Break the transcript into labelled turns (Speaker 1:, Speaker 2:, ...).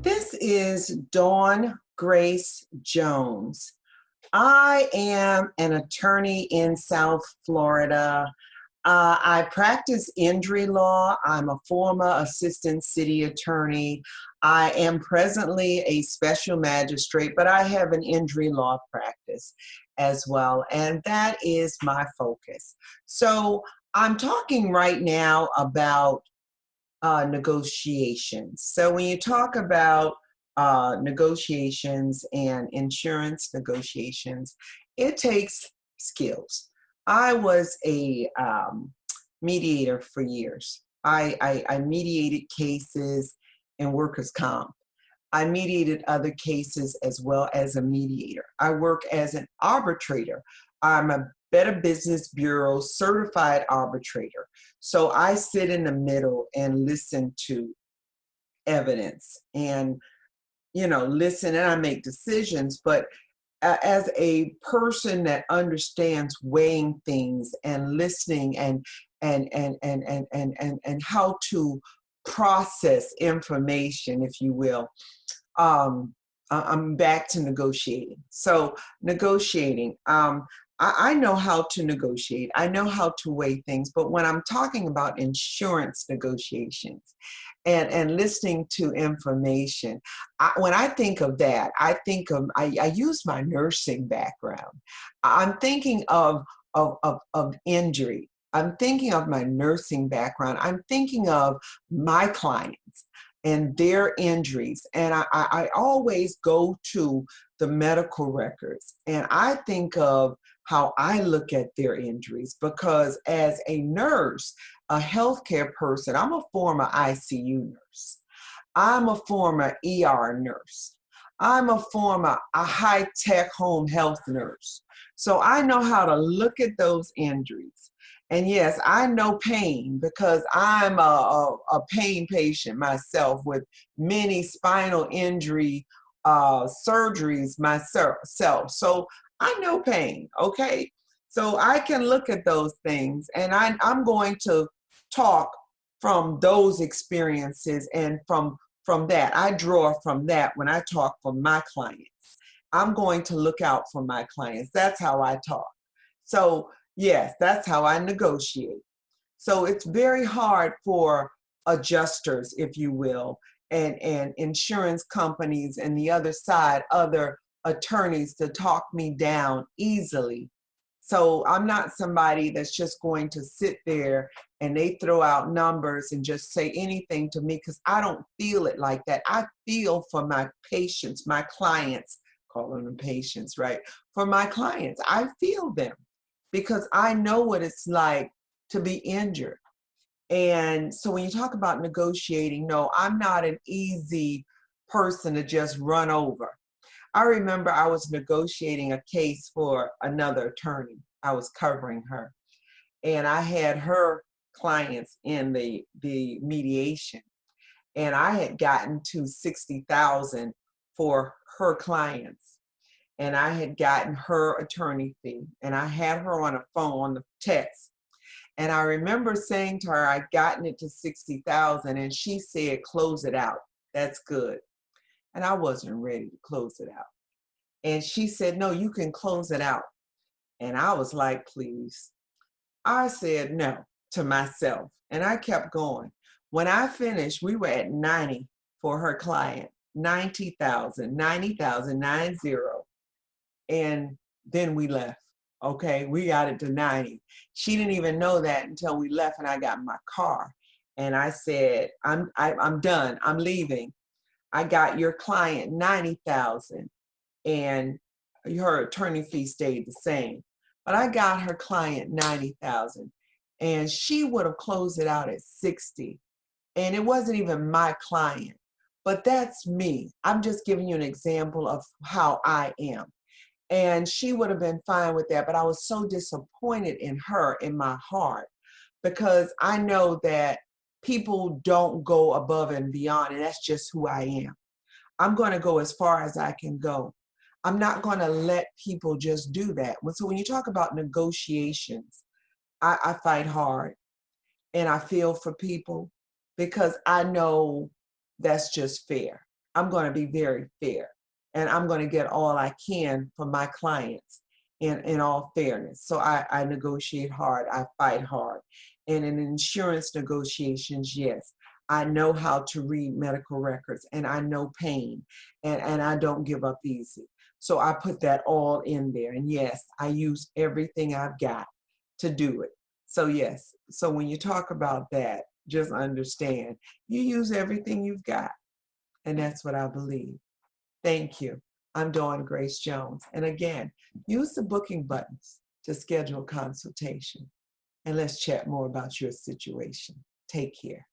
Speaker 1: This is Dawn Grace Jones. I am an attorney in South Florida. I practice injury law. I'm a former assistant city attorney. I am presently a special magistrate, but I have an injury law practice as well, and that is my focus. So I'm talking right now about negotiations. So when you talk about negotiations and insurance negotiations, it takes skills. I was a mediator for years. I mediated cases in workers' comp. I mediated other cases as well as a mediator. I work as an arbitrator. I'm a Better Business Bureau certified arbitrator. So I sit in the middle and listen to evidence and, listen, and I make decisions. But as a person that understands weighing things and listening and how to process information, if you will, I'm back to negotiating. So negotiating, I know how to negotiate. I know how to weigh things. But when I'm talking about insurance negotiations and listening to information, when I think of that, I use my nursing background. I'm thinking of injury. I'm thinking of my nursing background. I'm thinking of my clients and their injuries. And I always go to the medical records and I think of how I look at their injuries, because as a nurse, a healthcare person, I'm a former ICU nurse. I'm a former ER nurse. I'm a high-tech home health nurse. So I know how to look at those injuries. And yes, I know pain because I'm a pain patient myself with many spinal injury surgeries myself. So I know pain, okay? So I can look at those things and I'm going to talk from those experiences, and from that, I draw from that when I talk for my clients. I'm going to look out for my clients. That's how I talk. So yes, that's how I negotiate. So it's very hard for adjusters, if you will, and insurance companies and the other side, other attorneys, to talk me down easily. So I'm not somebody that's just going to sit there and they throw out numbers and just say anything to me, because I don't feel it like that. I feel for my patients, my clients, calling them patients, right? For my clients, I feel them because I know what it's like to be injured. And so when you talk about negotiating, no, I'm not an easy person to just run over. I remember I was negotiating a case for another attorney. I was covering her. And I had her clients in the mediation. And I had gotten to 60,000 for her clients. And I had gotten her attorney fee. And I had her on a phone, on the text. And I remember saying to her, I'd gotten it to 60,000, and she said, close it out. That's good. And I wasn't ready to close it out. And she said, no, you can close it out. And I was like, please. I said no to myself, and I kept going. When I finished, we were at 90 for her client, 90,000, 90,000, 90. And then we left. Okay, we got it to 90. She didn't even know that until we left and I got in my car. And I said, I'm done. I'm leaving. I got your client 90,000 and her attorney fee stayed the same. But I got her client 90,000 and she would have closed it out at 60. And it wasn't even my client. But that's me. I'm just giving you an example of how I am. And she would have been fine with that, but I was so disappointed in her in my heart, because I know that people don't go above and beyond, and that's just who I am. I'm going to go as far as I can go. I'm not going to let people just do that. So when you talk about negotiations, I fight hard and I feel for people because I know that's just fair. I'm going to be very fair, and I'm going to get all I can from my clients in all fairness. So I negotiate hard, I fight hard. And in insurance negotiations, yes, I know how to read medical records, and I know pain, and I don't give up easy. So I put that all in there. And yes, I use everything I've got to do it. So yes, so when you talk about that, just understand you use everything you've got. And that's what I believe. Thank you. I'm Dawn Grace Jones. And again, use the booking buttons to schedule a consultation. And let's chat more about your situation. Take care.